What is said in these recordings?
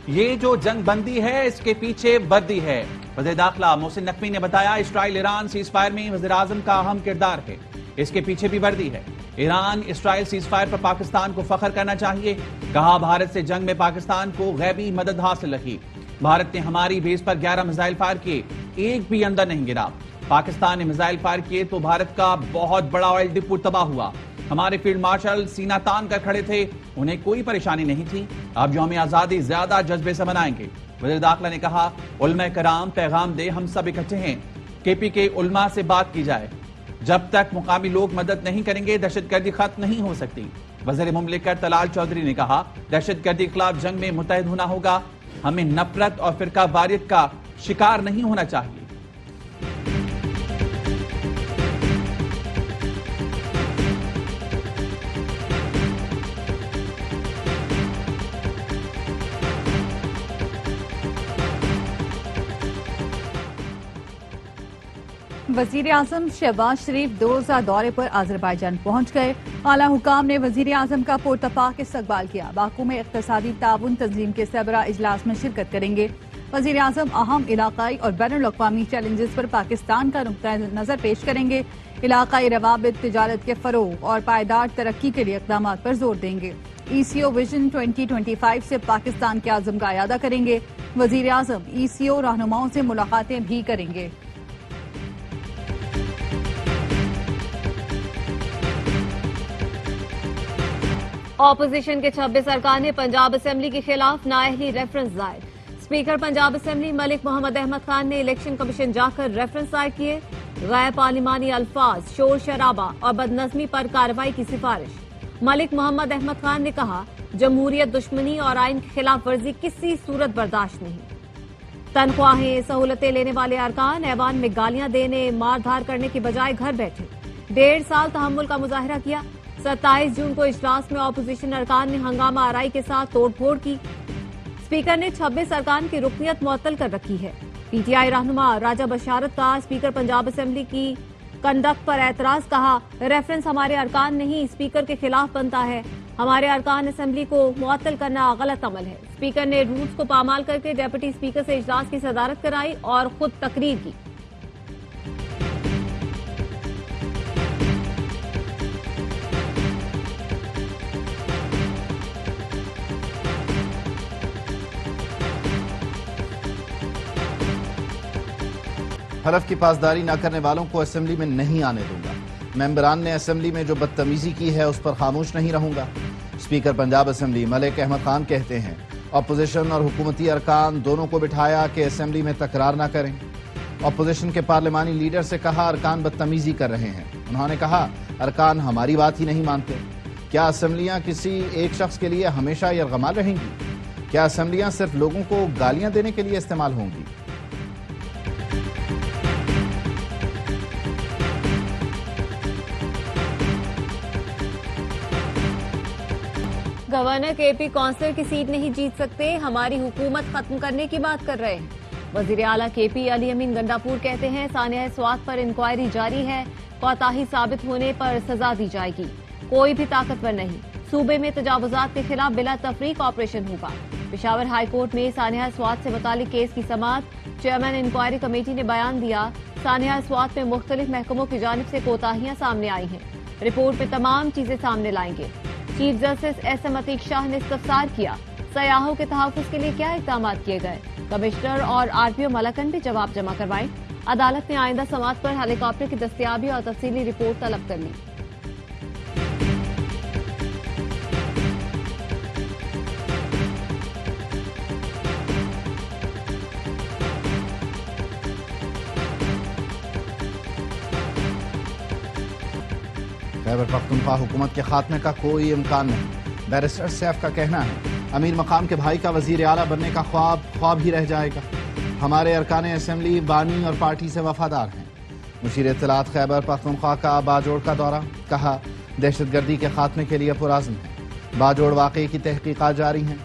یہ جو جنگ بندی ہے اس کے پیچھے وردی ہے۔ وزیر داخلہ محسن نقوی نے بتایا اسرائیل ایران سیز فائر میں وزیر اعظم کا اہم کردار ہے، اس کے پیچھے بھی وردی ہے۔ ایران اسرائیل سیز فائر پر پاکستان کو فخر کرنا چاہیے، کہا بھارت سے جنگ میں پاکستان کو غیبی مدد حاصل رہی۔ بھارت نے ہماری بیس پر 11 میزائل فائر کیے، ایک بھی اندر نہیں گرا۔ پاکستان نے میزائل فائر کیے تو بھارت کا بہت بڑا آئل ڈپو تباہ ہوا۔ ہمارے فیلڈ مارشل سینہ تان کر کھڑے تھے، انہیں کوئی پریشانی نہیں تھی۔ اب یوم آزادی زیادہ جذبے سے منائیں گے۔ وزیر داخلہ نے کہا علماء کرام پیغام دے ہم سب اکٹھے ہیں، KP کے علماء سے بات کی جائے۔ جب تک مقامی لوگ مدد نہیں کریں گے دہشت گردی ختم نہیں ہو سکتی۔ وزیر مملکت طلال چودھری نے کہا دہشت گردی کے خلاف جنگ میں متحد ہونا ہوگا، ہمیں نفرت اور فرقہ واریت کا شکار نہیں ہونا چاہیے۔ وزیر اعظم شہباز شریف 2 روزہ دورے پر آذربائیجان پہنچ گئے۔ اعلیٰ حکام نے وزیر اعظم کا پرتپاک استقبال کیا۔ باکو میں اقتصادی تعاون تنظیم کے سربراہ اجلاس میں شرکت کریں گے۔ وزیر اعظم اہم علاقائی اور بین الاقوامی چیلنجز پر پاکستان کا نقطہ نظر پیش کریں گے۔ علاقائی روابط، تجارت کے فروغ اور پائیدار ترقی کے لیے اقدامات پر زور دیں گے۔ ECO ویژن 2025 سے پاکستان کے عزم کا اعادہ کریں گے۔ وزیر اعظم ECO رہنماؤں سے ملاقاتیں بھی کریں گے۔ اپوزیشن کے 26 ارکان نے پنجاب اسمبلی کے خلاف نااہلی ریفرنس دائر۔ اسپیکر پنجاب اسمبلی ملک محمد احمد خان نے الیکشن کمیشن جا کر ریفرنس دائر کیے۔ غیر پارلیمانی الفاظ، شور شرابہ اور بدنظمی پر کارروائی کی سفارش۔ ملک محمد احمد خان نے کہا جمہوریت دشمنی اور آئین کی خلاف ورزی کسی صورت برداشت نہیں۔ تنخواہیں، سہولتیں لینے والے ارکان ایوان میں گالیاں دینے، مار دھار کرنے کے بجائے گھر بیٹھے 1.5 سال تحمل کا مظاہرہ کیا۔ 27 جون کو اجلاس میں اپوزیشن ارکان نے ہنگامہ آرائی کے ساتھ توڑ پھوڑ کی۔ اسپیکر نے 26 ارکان کی رکنیت معطل کر رکھی ہے۔ PTI رہنما راجہ بشارت کا اسپیکر پنجاب اسمبلی کی کنڈکٹ پر اعتراض، کہا ریفرنس ہمارے ارکان نہیں اسپیکر کے خلاف بنتا ہے، ہمارے ارکان اسمبلی کو معطل کرنا غلط عمل ہے۔ اسپیکر نے رولز کو پامال کر کے ڈیپٹی اسپیکر سے اجلاس کی صدارت کرائی اور خود تقریر کی۔ حلف کی پاسداری نہ کرنے والوں کو اسمبلی میں نہیں آنے دوں گا۔ ممبران نے اسمبلی میں جو بدتمیزی کی ہے اس پر خاموش نہیں رہوں گا۔ اسپیکر پنجاب اسمبلی ملک احمد خان کہتے ہیں اپوزیشن اور حکومتی ارکان دونوں کو بٹھایا کہ اسمبلی میں تکرار نہ کریں۔ اپوزیشن کے پارلیمانی لیڈر سے کہا ارکان بدتمیزی کر رہے ہیں۔ انہوں نے کہا ارکان ہماری بات ہی نہیں مانتے۔ کیا اسمبلیاں کسی ایک شخص کے لیے ہمیشہ یرغمال رہیں گی؟ کیا اسمبلیاں صرف لوگوں کو گالیاں دینے کے لیے استعمال ہوں گی؟ گورنر KP کونسلر کی سیٹ نہیں جیت سکتے، ہماری حکومت ختم کرنے کی بات کر رہے ہیں۔ وزیر اعلیٰ KP علی امین گنڈاپور کہتے ہیں سانحہ سوات پر انکوائری جاری ہے، کوتاہی ثابت ہونے پر سزا دی جائے گی۔ کوئی بھی طاقتور نہیں، صوبے میں تجاوزات کے خلاف بلا تفریق آپریشن ہوگا۔ پشاور ہائی کورٹ میں سانحہ سوات سے متعلق کیس کی سماعت، چیئرمین انکوائری کمیٹی نے بیان دیا سانحہ سوات میں مختلف محکموں کی جانب سے کوتاہیاں سامنے آئی ہیں، رپورٹ میں تمام چیزیں سامنے لائیں گے۔ چیف جسٹس SM عتیق شاہ نے استفسار کیا سیاحوں کے تحفظ کے لیے کیا اقدامات کیے گئے، کمشنر اور RPO ملکن بھی جواب جمع کروائیں۔ عدالت نے آئندہ سماعت پر ہیلی کاپٹر کی دستیابی اور تفصیلی رپورٹ طلب کر لی۔ خیبر پختونخوا حکومت کے خاتمے کا کوئی امکان نہیں۔ بیرسٹر سیف کا کہنا ہے امیر مقام کے بھائی کا وزیر اعلیٰ بننے کا خواب ہی رہ جائے گا۔ ہمارے ارکان اسمبلی بانی اور پارٹی سے وفادار ہیں۔ مشیر اطلاعات خیبر پختونخوا کا باجوڑ کا دورہ، کہا دہشت گردی کے خاتمے کے لیے پرعزم ہے۔ باجوڑ واقعے کی تحقیقات جاری ہیں۔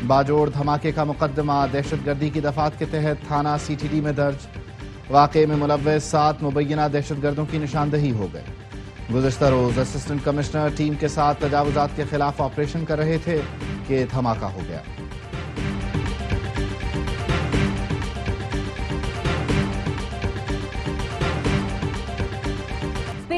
باجوڑ دھماکے کا مقدمہ دہشت گردی کی دفعات کے تحت تھانہ CTD میں درج۔ واقعے میں ملوث 7 مبینہ دہشت گردوں کی نشاندہی ہو گئی۔ گزشتہ روز اسسٹنٹ کمشنر ٹیم کے ساتھ تجاوزات کے خلاف آپریشن کر رہے تھے کہ دھماکہ ہو گیا۔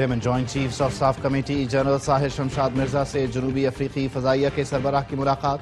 Chairman joint chiefs of staff committee general Sahir Shamshad Mirza سے جنوبی افریقی فضائیہ کے سربراہ کی ملاقات،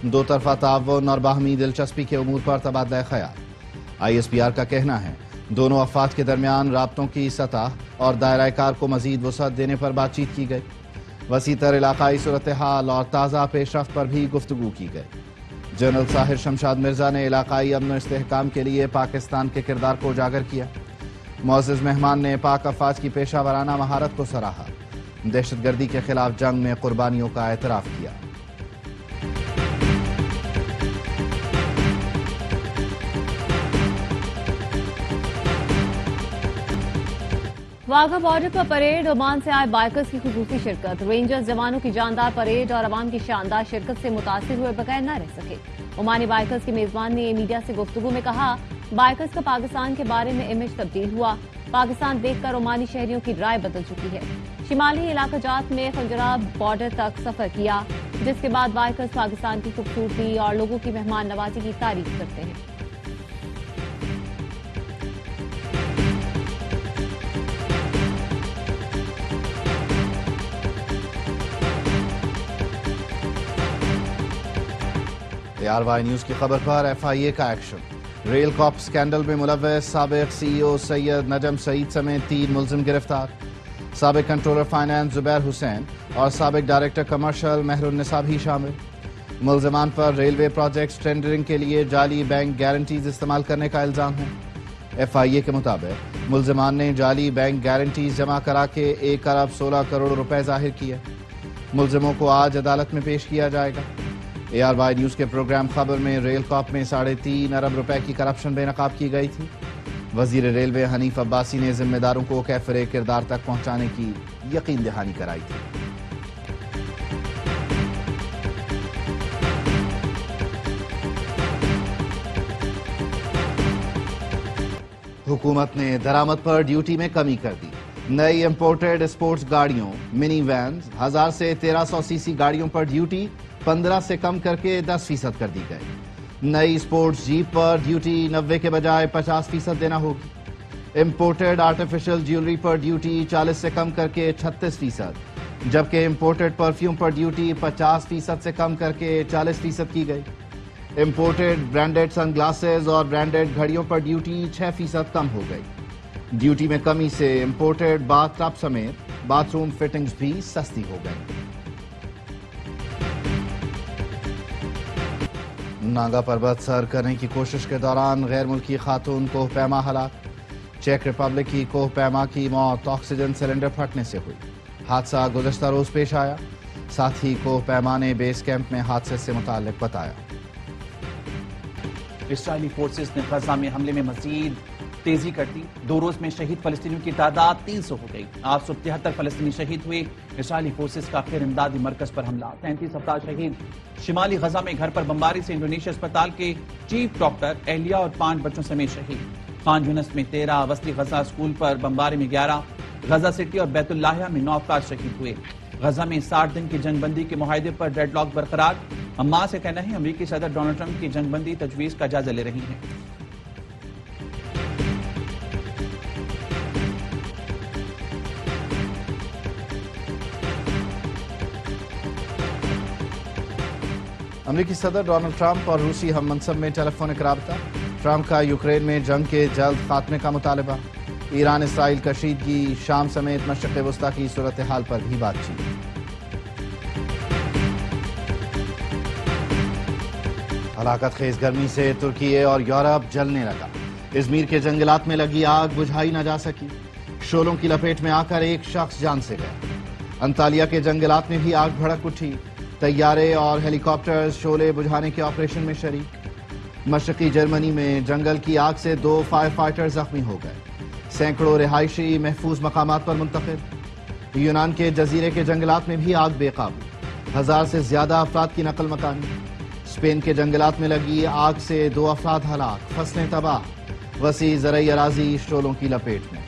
دو طرفہ تعاون اور باہمی دلچسپی کے امور پر تبادلہ خیال۔ ISPR کا کہنا ہے دونوں افواج کے درمیان رابطوں کی سطح اور دائرہ کار کو مزید وسعت دینے پر بات چیت کی گئی۔ وسیع تر علاقائی صورتحال اور تازہ پیش رفت پر بھی گفتگو کی گئی۔ جنرل ساحر شمشاد مرزا نے علاقائی امن و استحکام کے لیے پاکستان کے کردار کو اجاگر کیا۔ معزز مہمان نے پاک افواج کی پیشہ ورانہ مہارت کو سراہا، دہشت گردی کے خلاف جنگ میں قربانیوں کا اعتراف کیا۔ واگا بارڈر پر پریڈ، عمان سے آئے بائکرز کی خصوصی شرکت، رینجرز جوانوں کی جاندار پریڈ اور عوام کی شاندار شرکت سے متاثر ہوئے بغیر نہ رہ سکے۔ عمانی بائکرز کے میزبان نے میڈیا سے گفتگو میں کہا بائکرز کا پاکستان کے بارے میں امیج تبدیل ہوا، پاکستان دیکھ کر عمانی شہریوں کی رائے بدل چکی ہے۔ شمالی علاقہ جات میں خنجراب بارڈر تک سفر کیا، جس کے بعد بائکرز پاکستان کی خوبصورتی اور لوگوں کی مہمان نوازی کی تعریف کرتے ہیں۔ ARY نیوز کی خبر پر FIA کا ایکشن، ریل کاپ سکینڈل میں ملوث سابق CEO سید نجم سعید سمیت 3 ملزم گرفتار، سابق کنٹرولر فائنانس زبیر حسین اور سابق ڈائریکٹر کمرشل مہر النساء بھی شامل۔ ملزمان پر ریلوے پروجیکٹس ٹینڈرنگ کے لیے جعلی بینک گارنٹیز استعمال کرنے کا الزام ہے۔ FIA کے مطابق ملزمان نے جعلی بینک گارنٹیز جمع کرا کے 1 ارب 16 کروڑ روپے ظاہر کیے۔ ملزموں کو آج عدالت میں پیش کیا جائے گا۔ ARY نیوز کے پروگرام خبر میں ریل کاپ میں 3.5 ارب روپے کی کرپشن بے نقاب کی گئی تھی۔ وزیر ریلوے حنیف عباسی نے ذمہ داروں کو کیفر کردار تک پہنچانے کی یقین دہانی کرائی تھی۔ حکومت نے درآمد پر ڈیوٹی میں کمی کر دی۔ نئی امپورٹڈ اسپورٹس گاڑیوں، منی وینز، 1000 سے 1300 cc گاڑیوں پر ڈیوٹی 15 سے کم کر کے 10% کر دی گئی۔ نئی اسپورٹس جیپ پر ڈیوٹی 90 کے بجائے 50% دینا ہوگی۔ امپورٹڈ آرٹیفیشل جیولری پر ڈیوٹی 40 سے کم کر کے 36%، جبکہ امپورٹڈ پرفیوم پر ڈیوٹی 50% سے کم کر کے 40% کی گئی۔ امپورٹڈ برانڈڈ سن گلاسز اور برانڈڈ گھڑیوں پر ڈیوٹی 6% کم ہو گئی۔ ڈیوٹی میں کمی سے امپورٹڈ باتھ ٹب سمیت باتھ روم فٹنگز بھی سستی ہو گئی۔ ناگا پربت سر کرنے کی کوشش کے دوران غیر ملکی خاتون کوہ پیما ہلاک، چیک ریپبلک کی کوہ پیما کی موت آکسیجن سلنڈر پھٹنے سے ہوئی۔ حادثہ گزشتہ روز پیش آیا، ساتھ ہی کوہ پیما نے بیس کیمپ میں حادثے سے متعلق بتایا۔ اسرائیلی فورسز نے غزہ میں حملے میں مزید تیزی کر دی، 2 روز میں شہید فلسطینیوں کی تعداد 300 ہو گئی۔ آج صبح 73 فلسطینی شہید ہوئے۔ اسرائیلی فورسز کا پھر امدادی مرکز پر حملہ، 33 افراد شہید۔ شمالی غزہ میں گھر پر بمباری سے انڈونیشیا اسپتال کے چیف ڈاکٹر اہلیہ اور 5 بچوں سمیت شہید۔ خان یونس میں 13، وسطی غزہ اسکول پر بمباری میں 11، غزہ سٹی اور بیت اللہ میں 9 افراد شہید ہوئے۔ غزہ میں 60 دن کی جنگ بندی کے معاہدے پر ڈیڈ لاک برقرار۔ حماس کا کہنا ہے امریکی صدر ڈونلڈ ٹرمپ کی جنگ بندی تجویز کا جائزہ لے رہی ہیں۔ امریکی صدر ڈونلڈ ٹرمپ اور روسی ہم منصب میں ٹیلی فونک رابطہ، ٹرمپ کا یوکرین میں جنگ کے جلد خاتمے کا مطالبہ، ایران اسرائیل کشیدگی، شام سمیت مشرق وسطی کی صورتحال پر بھی بات چیت۔ ہلاکت خیز گرمی سے ترکی اور یورپ جلنے لگا، ازمیر کے جنگلات میں لگی آگ بجھائی نہ جا سکی، شعلوں کی لپیٹ میں آ کر ایک شخص جان سے گیا۔ انطالیہ کے جنگلات میں بھی آگ بھڑک اٹھی، طیارے اور ہیلی کاپٹرز شعلے بجھانے کے آپریشن میں شریک۔ مشرقی جرمنی میں جنگل کی آگ سے 2 فائر فائٹر زخمی ہو گئے، سینکڑوں رہائشی محفوظ مقامات پر منتقل۔ یونان کے جزیرے کے جنگلات میں بھی آگ بے قابو، 1000 سے زیادہ افراد کی نقل مکانی۔ اسپین کے جنگلات میں لگی آگ سے 2 افراد ہلاک، فصلیں تباہ، وسیع زرعی اراضی شعلوں کی لپیٹ میں۔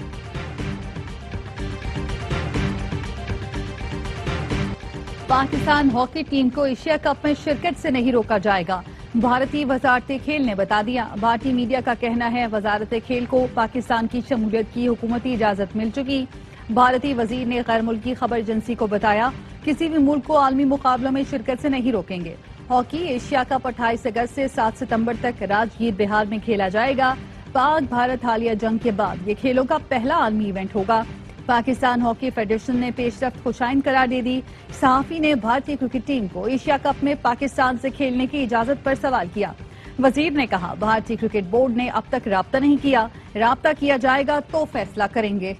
پاکستان ہاکی ٹیم کو ایشیا کپ میں شرکت سے نہیں روکا جائے گا، بھارتی وزارت کھیل نے بتا دیا۔ بھارتی میڈیا کا کہنا ہے وزارت کھیل کو پاکستان کی شمولیت کی حکومتی اجازت مل چکی، بھارتی وزیر نے غیر ملکی خبر ایجنسی کو بتایا کسی بھی ملک کو عالمی مقابلوں میں شرکت سے نہیں روکیں گے۔ ہاکی ایشیا کپ 28 اگست سے 7 ستمبر تک راجگیر بہار میں کھیلا جائے گا۔ پاک بھارت حالیہ جنگ کے بعد یہ کھیلوں کا پہلا عالمی ایونٹ ہوگا۔ پاکستان ہاکی فیڈریشن نے پیش رفت خوشائن قرار دے دی۔ صحافی نے بھارتی کرکٹ ٹیم کو ایشیا کپ میں پاکستان سے کھیلنے کی اجازت پر سوال کیا۔ وزیر نے کہا بھارتی کرکٹ بورڈ نے اب تک رابطہ نہیں کیا، رابطہ کیا جائے گا تو فیصلہ کریں گے۔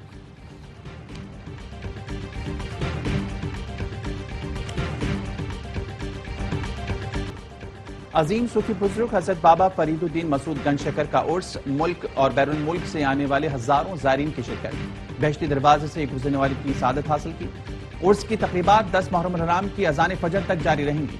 عظیم صوفی بزرگ حضرت بابا فرید الدین مسعود گنج شکر کا عرس، ملک اور بیرون ملک سے آنے والے ہزاروں زائرین کی شرکت، بہشتی دروازے سے گزرنے والے کی سعادت حاصل کی۔ عرس کی تقریبات 10 محرم الحرام کی اذان فجر تک جاری رہیں گی۔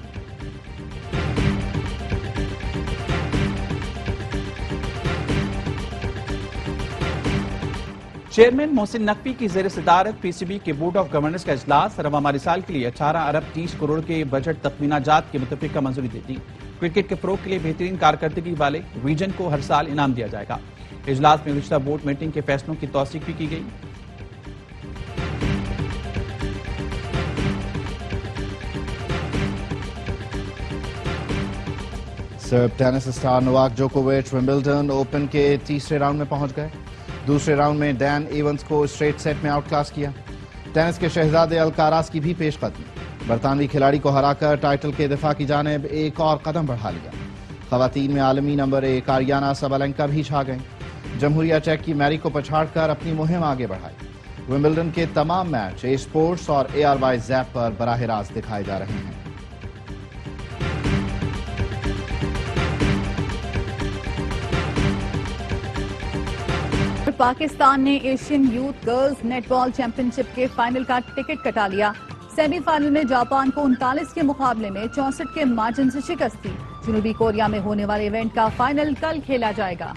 چیئرمین محسن نقوی کی زیر صدارت پی سی بی کے بورڈ آف گورنرز کا اجلاس رواں مالی سال کے لیے 18 ارب 30 کروڑ کے بجٹ تخمینہ جات کے متفقہ منظوری دے دی۔ کرکٹ کے فروغ کے لیے بہترین کارکردگی والے ریجن کو ہر سال انعام دیا جائے گا۔ اجلاس میں گزشتہ بورڈ میٹنگ کے فیصلوں کی توثیق بھی کی گئی۔ سرب ٹینس اسٹار نوواک جوکووچ ومبلڈن اوپن کے تیسرے راؤنڈ میں پہنچ گئے۔ دوسرے راؤنڈ میں ڈین ایونز کو اسٹریٹ سیٹ میں آؤٹ کلاس کیا۔ ٹینس کے شہزادے الکاراز کی بھی پیش قدمی، برطانوی کھلاڑی کو ہرا کر ٹائٹل کے دفاع کی جانب ایک اور قدم بڑھا لیا۔ خواتین میں عالمی نمبر 1 آریانا سابالنکا بھی چھا گئیں، جمہوریہ چیک کی میری کو پچھاڑ کر اپنی مہم آگے بڑھائی۔ ومبلڈن کے تمام میچ اے اسپورٹس اور ARY زیپ پر براہ راست دکھائے جا رہے ہیں۔ پاکستان نے ایشین یوتھ گرلز نیٹ بال چیمپئن شپ کے فائنل کا ٹکٹ کٹا لیا۔ سیمی فائنل میں جاپان کو 39 کے مقابلے میں 64 کے مارجن سے شکست دی۔ جنوبی کوریا میں ہونے والے ایونٹ کا فائنل کل کھیلا جائے گا۔